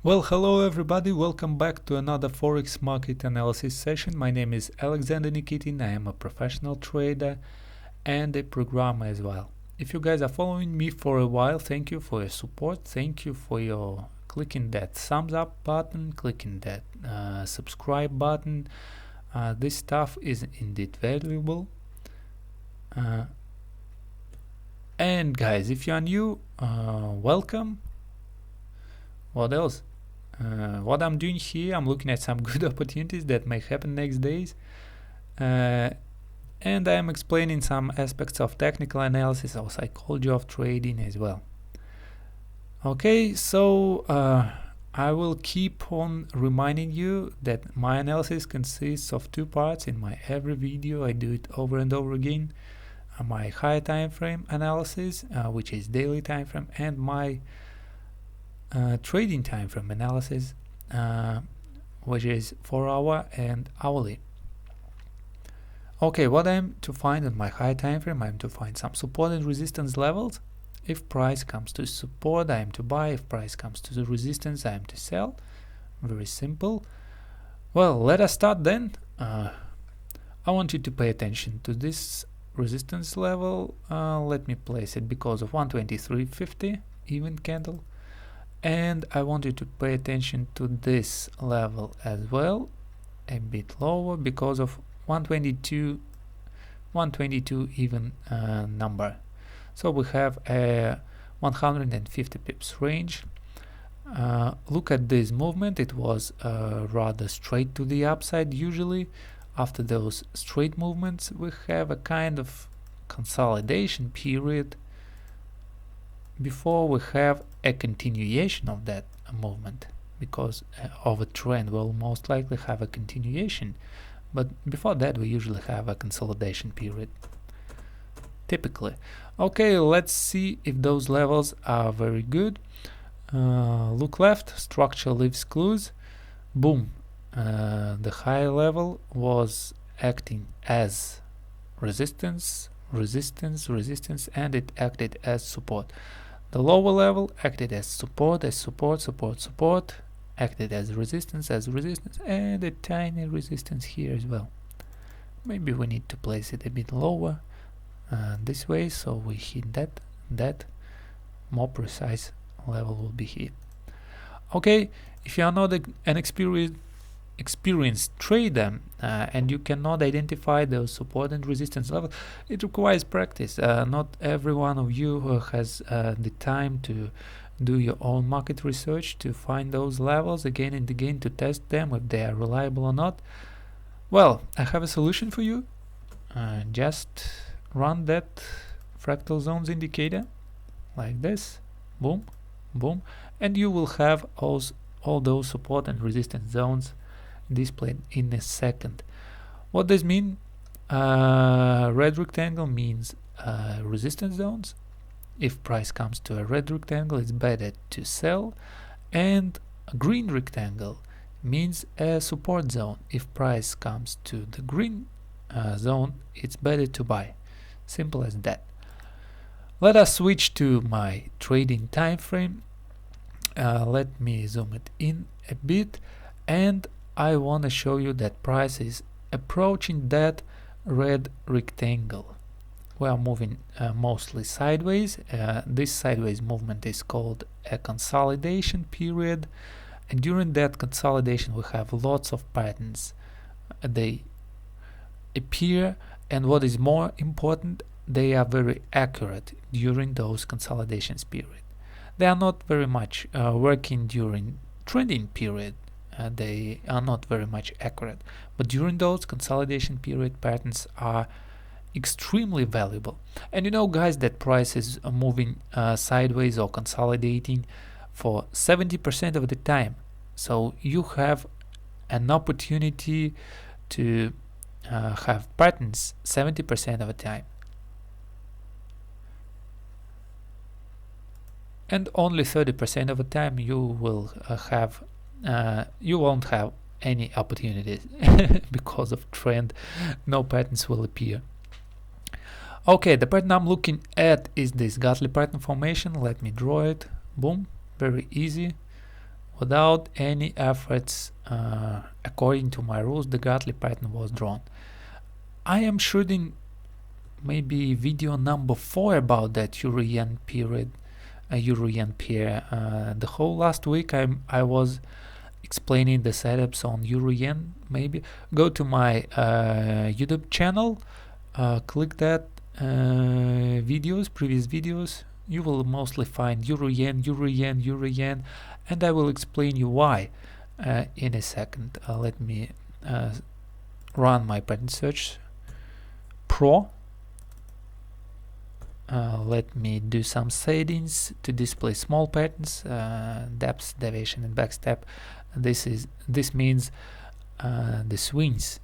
Well, hello everybody, welcome back to another Forex market analysis session. My name is Alexander Nikitin. I am a professional trader and a programmer as well. If you guys are following me for a while, thank you for your support. Thank you for your clicking that thumbs up button, clicking that subscribe button. This stuff is indeed valuable. And guys, if you are new, welcome. What else? What I'm doing here, I'm looking at some good opportunities that may happen next days, and I am explaining some aspects of technical analysis or psychology of trading as well. Okay, so I will keep on reminding you that my analysis consists of two parts. In my every video I do it over and over again. My high time frame analysis, which is daily time frame, and my trading time frame analysis, which is 4-hour and hourly. Okay, what I'm to find in my high time frame, I'm to find some support and resistance levels. If price comes to support, I am to buy. If price comes to the resistance, I am to sell. Very simple. Well, let us start then. I want you to pay attention to this resistance level. Let me place it because of 123.50 even candle. And I want you to pay attention to this level as well, a bit lower because of 122 even number. So we have a 150 pips range. Look at this movement. It was rather straight to the upside. Usually after those straight movements we have a kind of consolidation period before we have a continuation of that movement, because of a trend will most likely have a continuation, but before that we usually have a consolidation period typically. Okay, let's see if those levels are very good. Look left, structure leaves clues. Boom, the high level was acting as resistance, and it acted as support. The lower level acted as support, acted as resistance, and a tiny resistance here as well. Maybe we need to place it a bit lower this way, so we hit that more precise level will be here. Okay, if you are not an experienced trader and you cannot identify those support and resistance levels, it requires practice. Not every one of you has the time to do your own market research to find those levels again and again, to test them if they are reliable or not. Well, I have a solution for you. Just run that fractal zones indicator like this, boom, boom, and you will have all those support and resistance zones displayed in a second. What does mean? Red rectangle means resistance zones. If price comes to a red rectangle, it's better to sell, and a green rectangle means a support zone. If price comes to the green zone, it's better to buy. Simple as that. Let us switch to my trading time frame. Let me zoom it in a bit, and I want to show you that price is approaching that red rectangle. We are moving mostly sideways. This sideways movement is called a consolidation period, and during that consolidation we have lots of patterns. They appear, and what is more important, they are very accurate during those consolidations period. They are not very much working during trending period. They are not very much accurate, but during those consolidation period, patterns are extremely valuable. And you know, guys, that price is moving sideways or consolidating for 70% of the time, so you have an opportunity to have patterns 70% of the time, and only 30% of the time you will you won't have any opportunities because of trend. No patterns will appear. Okay, the pattern I'm looking at is this Gartley pattern formation. Let me draw it. Boom, very easy. without any efforts. According to my rules, the Gartley pattern was drawn. I am shooting maybe video number 4 about that euro-yen period, euro-yen pair. The whole last week I was explaining the setups on euro-yen. Maybe go to my YouTube channel, click that previous videos. You will mostly find euro-yen, euro-yen, euro-yen, and I will explain you why in a second. Let me run my pattern search pro. Let me do some settings to display small patterns, depth, deviation, and backstep. This means the swings.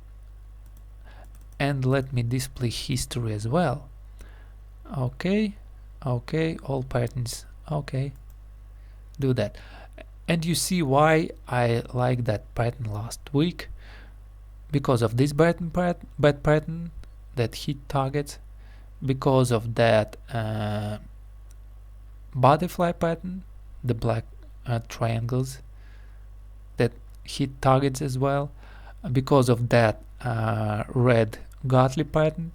And let me display history as well. Okay, all patterns. Okay, do that. And you see why I like that pattern last week, because of this bad pattern that hit targets, because of that butterfly pattern, the black triangles that hit targets as well, because of that red Gartley pattern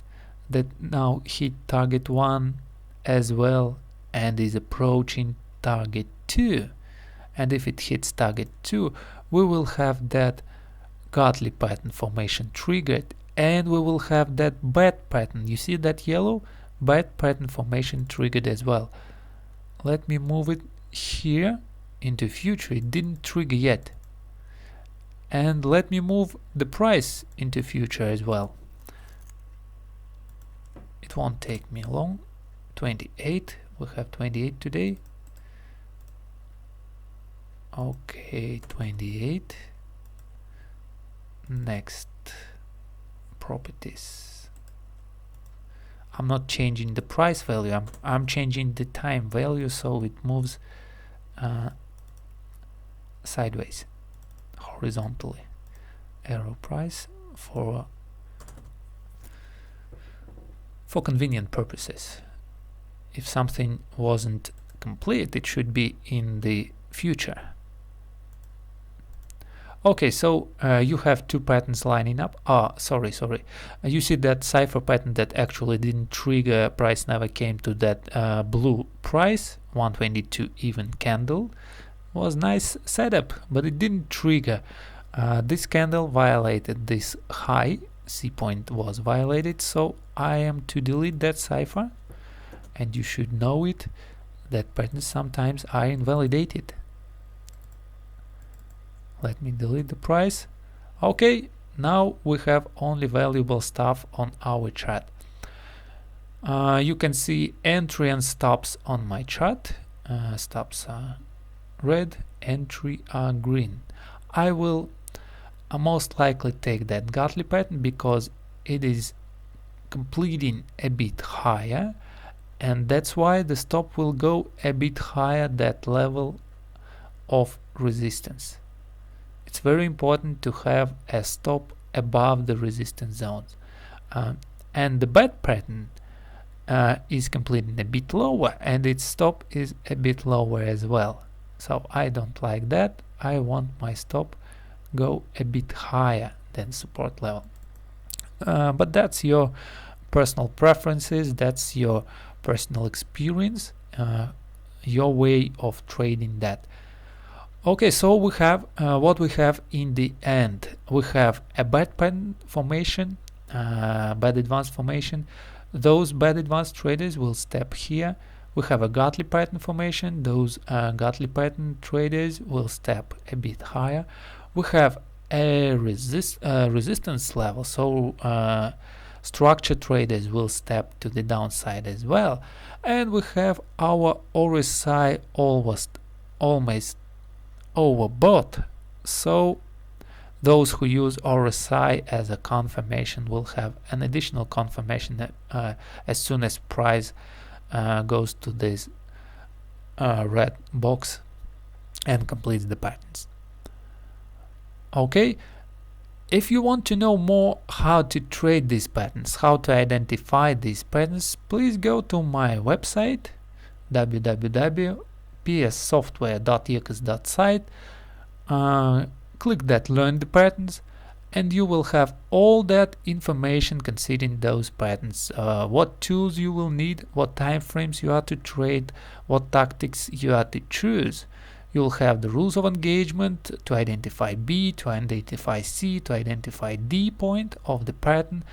that now hit target 1 as well and is approaching target 2. And if it hits target 2, we will have that Gartley pattern formation triggered, and we will have that bad pattern. You see that yellow? Bad pattern formation triggered as well. Let me move it here into future. It didn't trigger yet. And let me move the price into future as well. It won't take me long. 28. We have 28 today. Okay, 28. Next, properties. I'm not changing the price value, I'm changing the time value, so it moves sideways, horizontally. Arrow price for convenient purposes. If something wasn't complete, it should be in the future. Okay, so you have two patterns lining up. Sorry. You see that cipher pattern that actually didn't trigger, price never came to that blue price, 122 even candle. Was nice setup, but it didn't trigger. This candle violated this high, C point was violated, so I am to delete that cipher, and you should know it, that patterns sometimes are invalidated. Let me delete the price. Okay, now we have only valuable stuff on our chart. You can see entry and stops on my chart. Stops are red, entry are green. I will most likely take that Gartley pattern because it is completing a bit higher, and that's why the stop will go a bit higher that level of resistance. It's very important to have a stop above the resistance zones, and the bad pattern is completing a bit lower, and its stop is a bit lower as well. So I don't like that. I want my stop go a bit higher than support level. But that's your personal preferences, that's your personal experience, your way of trading that. Okay, so we have what we have in the end. We have a bad pattern formation, bad advanced formation. Those bad advanced traders will step here. We have a Gartley pattern formation. Those Gartley pattern traders will step a bit higher. We have a resistance level, so structure traders will step to the downside as well. And we have our RSI almost overbought, so those who use RSI as a confirmation will have an additional confirmation as soon as price goes to this red box and completes the patterns. Okay, if you want to know more how to trade these patterns, how to identify these patterns, please go to my website www.pssoftware.ux.site. click that learn the patterns, and you will have all that information considering those patterns, what tools you will need, what time frames you are to trade, what tactics you are to choose. You will have the rules of engagement to identify B, to identify C, to identify D point of the pattern.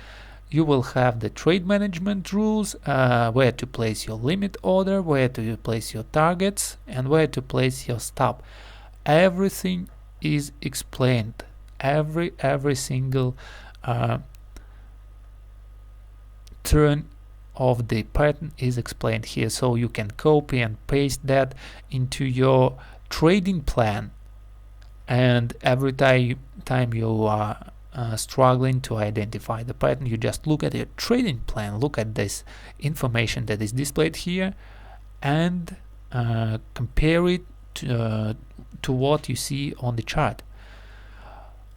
You will have the trade management rules, where to place your limit order, where to place your targets, and where to place your stop. Everything is explained. Every single turn of the pattern is explained here, so you can copy and paste that into your trading plan, and every time you are struggling to identify the pattern, you just look at your trading plan, look at this information that is displayed here, and compare it to what you see on the chart.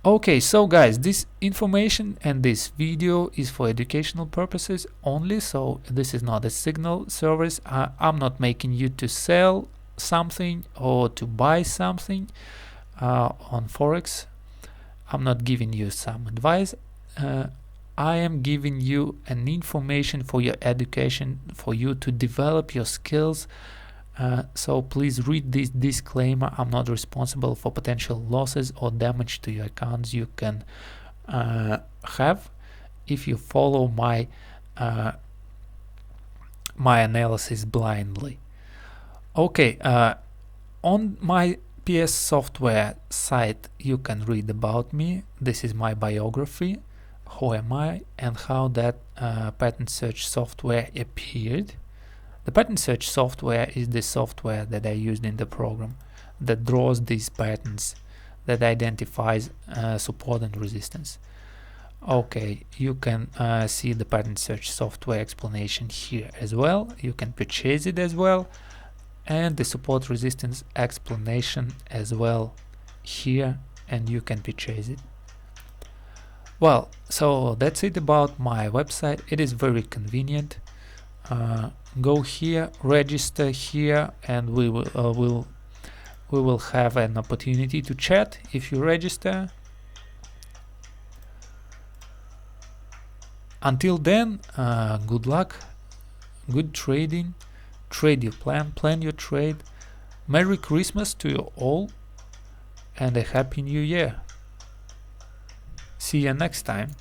Okay, so guys, this information and this video is for educational purposes only, so this is not a signal service. I'm not making you to sell something or to buy something on Forex. I'm not giving you some advice. I am giving you an information for your education, for you to develop your skills. So please read this disclaimer. I'm not responsible for potential losses or damage to your accounts you can have if you follow my analysis blindly. Okay, on my PS software site you can read about me. This is my biography, who am I, and how that pattern search software appeared. The pattern search software is the software that I used in the program that draws these patterns, that identifies support and resistance. Okay, you can see the pattern search software explanation here as well. You can purchase it as well, and the support resistance explanation as well here, and you can purchase it. Well, so that's it about my website. It is very convenient. Go here, register here, and we will have an opportunity to chat if you register. Until then, good luck, good trading, trade your plan your trade. Merry Christmas to you all, and a Happy New Year. See you next time.